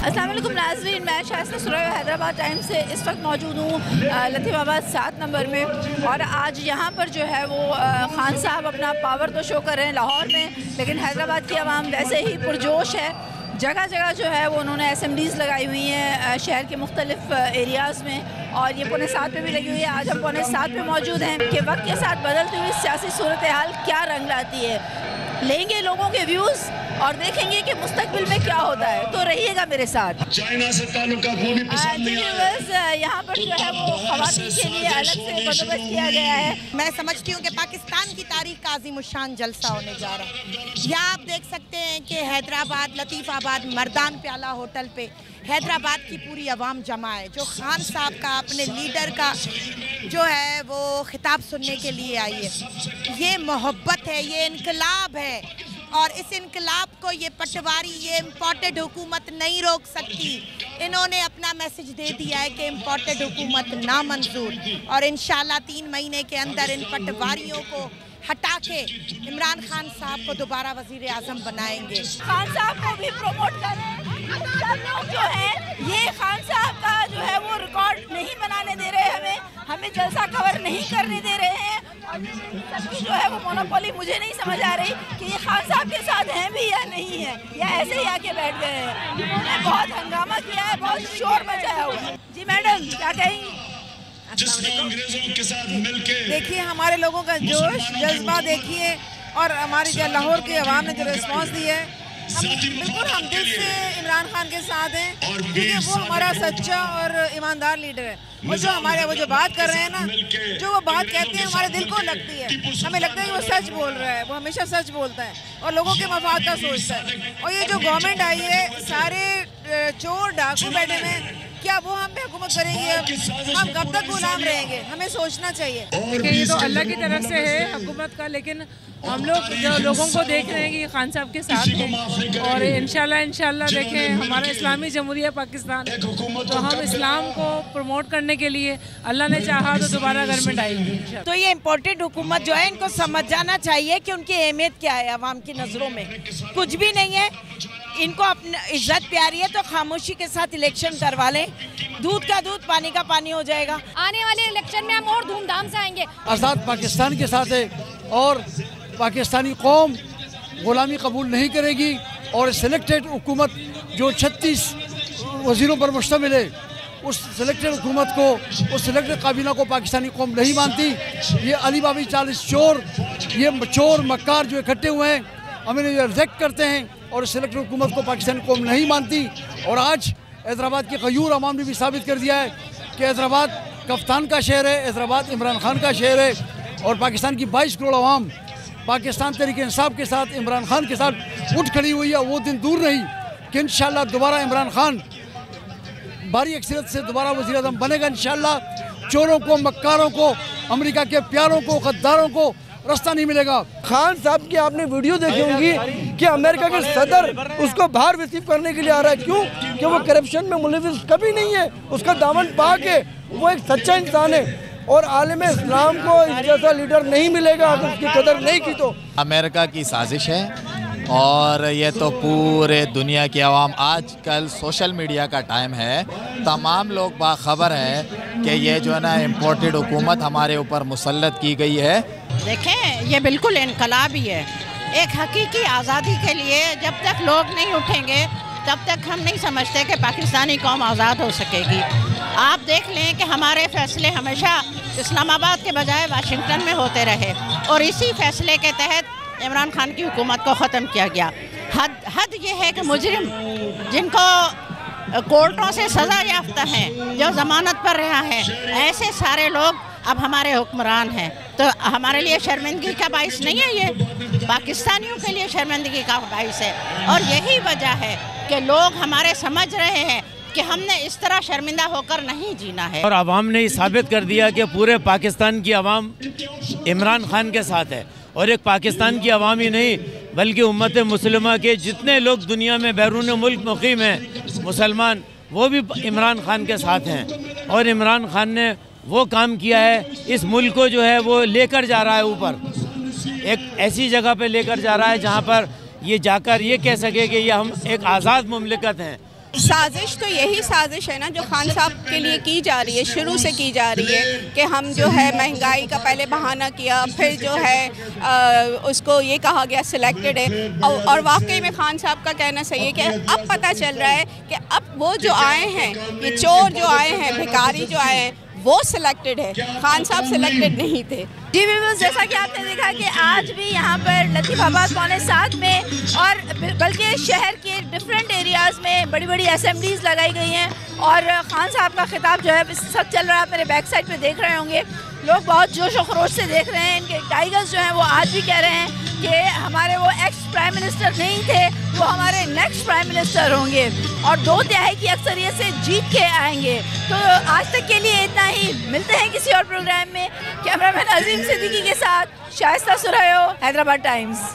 अस्सलाम वालेकुम नाज़रीन, मैं शाइस्ता सुरैया हैदराबाद टाइम्स से इस वक्त मौजूद हूँ लतीफ़ाबाद 7 नंबर में। और आज यहाँ पर जो है वो खान साहब अपना पावर तो शो कर रहे हैं लाहौर में, लेकिन हैदराबाद की आवाम वैसे ही पुरजोश है। जगह जगह जो है वो उन्होंने असेंबलीज़ लगाई हुई हैं शहर के मुख्तलिफ एरियाज़ में, और ये 6:45 पे भी लगी हुई है। आज हम 6:45 पे मौजूद हैं कि वक्त के साथ बदलती हुई सियासी सूरत हाल क्या रंग लाती है। लेंगे लोगों के व्यूज़ और देखेंगे कि मुस्तकबिल में क्या होता है, तो रहिएगा मेरे साथ। चाइना से ताल्लुकात वो भी पसंद नहीं आ रहा। यहाँ पर जो है वो ख़वातीन के लिए अलग से बंदोबस्त किया गया है। मैं समझती हूँ कि पाकिस्तान की तारीख का अज़ीमुश्शान जलसा होने जा रहा है। यहाँ आप देख सकते हैं कि हैदराबाद लतीफ़ाबाद मर्दान प्याला होटल पे हैदराबाद की पूरी आवाम जमा है, जो खान साहब का अपने लीडर का जो है वो खिताब सुनने के लिए आई है। ये मोहब्बत है, ये इनकलाब है, और इस इनकलाब को ये पटवारी, ये इम्पोर्टेड हुकूमत नहीं रोक सकती। इन्होंने अपना मैसेज दे दिया है कि इम्पोर्टेड हुकूमत नामंजूर, और इंशाल्लाह 3 महीने के अंदर इन पटवारियों को हटा के इमरान खान साहब को दोबारा वज़ीर आज़म बनाएंगे। खान साहब को भी प्रमोट करें। सब लोग जो हैं ये खान साहब का जो है वो रिकॉर्ड नहीं बनाने दे रहे, हमें जलसा कवर नहीं करने दे रहे हैं। और सबकी जो है वो मोनोपोली मुझे नहीं समझ आ रही कि ये खान साहब के साथ हैं भी या नहीं है, या ऐसे ही आके बैठ गए हैं। उन्होंने बहुत हंगामा किया है, बहुत शोर मचाया हुआ है। जी मैडम क्या कहेंगी? अंग्रेजों के साथ मिलके देखिए हमारे लोगों का जोश जज्बा देखिए, और हमारी जो लाहौर की आवाम ने जो रिस्पॉन्स दी है, बिल्कुल हम दिल से इमरान खान के साथ हैं, क्योंकि वो हमारा सच्चा और ईमानदार लीडर है। और जो हमारे वो जो बात कर रहे हैं ना, जो वो बात कहते हैं हमारे दिल को लगती है। हमें लगता है कि वो सच बोल रहा है, वो हमेशा सच बोलता है और लोगों के मफाद का सोचता है। और ये जो गवर्नमेंट आई है, सारे चोर डाकू बैठे हैं, क्या वो हम पे हुकूमत करेंगे? हम कब तक गुलाम रहेंगे? हमें सोचना चाहिए। ये तो अल्लाह की तरफ से है हुकूमत का, लेकिन हम लोग जो लोगों को देख रहे हैं कि खान साहब के साथ हैं, और इंशाल्लाह देखें हमारा इस्लामी जमहूरिया पाकिस्तान, तो हम इस्लाम को प्रमोट करने के लिए अल्लाह ने चाहा तो दोबारा गवर्नमेंट आएगी। तो ये इम्पोर्टेड हुकूमत जो है, इनको समझ जाना चाहिए कि उनकी अहमियत क्या है आवाम की नज़रों में। कुछ भी नहीं है, इनको अपनी इज्जत प्यारी है तो खामोशी के साथ इलेक्शन करवा लें, दूध का दूध पानी का पानी हो जाएगा। आने वाले इलेक्शन में हम और धूमधाम से आएंगे। आज़ाद पाकिस्तान के साथ है, और पाकिस्तानी कौम ग़ुलामी कबूल नहीं करेगी। और सिलेक्टेड हुकूमत जो 36 वज़ीरों पर मुश्तमिल है, उस सिलेक्टेड हुकूमत को, उस सिलेक्टेड काबीना को पाकिस्तानी कौम नहीं मानती। ये अली बाबी 40 चोर, ये चोर मक्कार जो इकट्ठे हुए हैं, हमें रिजेक्ट करते हैं, और सिलेक्टेड हुकूमत को पाकिस्तानी कौम नहीं मानती। और आज हैदराबाद की गयूर अवाम ने भी साबित कर दिया है कि हैदराबाद कप्तान का शहर है, हैदराबाद इमरान खान का शहर है, और पाकिस्तान की 22 करोड़ अवाम पाकिस्तान तहरीक इंसाफ के साथ, इमरान खान के साथ उठ खड़ी हुई है। वो दिन दूर नहीं कि इंशाल्लाह दोबारा इमरान खान भारी अक्सरियत से दोबारा वज़ीर आज़म बनेगा इंशाल्लाह। चोरों को, मक्कारों को, अमेरिका के प्यारों को, गद्दारों को रास्ता नहीं मिलेगा। खान साहब की आपने वीडियो देखी होंगी कि अमेरिका के सदर उसको बाहर रिसीव करने के लिए आ रहा है। क्यों? कि वो करप्शन में मुलविस कभी नहीं है, उसका दामन पाक है, वो एक सच्चा इंसान है। और आलम इस्लाम को इस जैसा लीडर नहीं मिलेगा अगर उसकी कदर नहीं की तो। अमेरिका की साजिश है, और ये तो पूरे दुनिया की आवाम, आजकल सोशल मीडिया का टाइम है, तमाम लोग बाखबर है कि ये जो है ना इम्पोर्टेड हुकूमत हमारे ऊपर मुसल्लत की गई है। देखें ये बिल्कुल इनकलाब ही है। एक हकीकी आज़ादी के लिए जब तक लोग नहीं उठेंगे, तब तक हम नहीं समझते कि पाकिस्तानी कौम आज़ाद हो सकेगी। आप देख लें कि हमारे फैसले हमेशा इस्लामाबाद के बजाय वाशिंगटन में होते रहे, और इसी फैसले के तहत इमरान खान की हुकूमत को ख़त्म किया गया। हद ये है कि मुजरिम जिनको कोर्टों से सज़ा याफ्ता हैं, जो ज़मानत पर रहा है, ऐसे सारे लोग अब हमारे हुक्मरान हैं। तो हमारे लिए शर्मिंदगी का बाइस नहीं है, ये पाकिस्तानियों के लिए शर्मिंदगी का बाइस है। और यही वजह है कि लोग हमारे समझ रहे हैं कि हमने इस तरह शर्मिंदा होकर नहीं जीना है। और आवाम ने साबित कर दिया कि पूरे पाकिस्तान की आवाम इमरान खान के साथ है, और एक पाकिस्तान की आवाम ही नहीं बल्कि उम्मत मुस्लिमा के जितने लोग दुनिया में बैरून मुल्क मुकीम हैं मुसलमान, वो भी इमरान खान के साथ हैं। और इमरान खान ने वो काम किया है, इस मुल्क को जो है वो लेकर जा रहा है ऊपर, एक ऐसी जगह पे लेकर जा रहा है जहाँ पर ये जाकर ये कह सके कि ये हम एक आज़ाद मुमलिकत हैं। साजिश तो यही साजिश है ना जो खान साहब के लिए की जा रही है, शुरू से की जा रही है कि हम जो है महंगाई का पहले बहाना किया, फिर जो है उसको ये कहा गया सिलेक्टेड है। और वाकई में खान साहब का कहना सही है कि अब पता चल रहा है कि अब वो जो आए हैं, ये चोर जो आए हैं, भिखारी जो आए हैं, वो सिलेक्टेड है, खान साहब सिलेक्टेड नहीं थे। जी बिल्कुल, जैसा कि आपने देखा कि आज भी यहाँ पर लतीफ़ाबाद पौने 7 में और बल्कि शहर के डिफरेंट एरियाज़ में बड़ी बड़ी असेंबलीज़ लगाई गई हैं और खान साहब का खिताब जो है इस सब चल रहा है। आप मेरे बैक साइड पे देख रहे होंगे, लोग बहुत जोश व खरोश से देख रहे हैं। इनके टाइगर्स जो हैं वो आज भी कह रहे हैं कि हमारे वो एक्स प्राइम मिनिस्टर नहीं थे, वो हमारे नेक्स्ट प्राइम मिनिस्टर होंगे और 2/3 की अक्सरियत से जीत के आएंगे। तो आज तक के लिए इतना ही, मिलते हैं किसी और प्रोग्राम में। कैमरामैन अजीम सिद्दीकी के साथ शाइस्ता सुरैयो, हैदराबाद टाइम्स।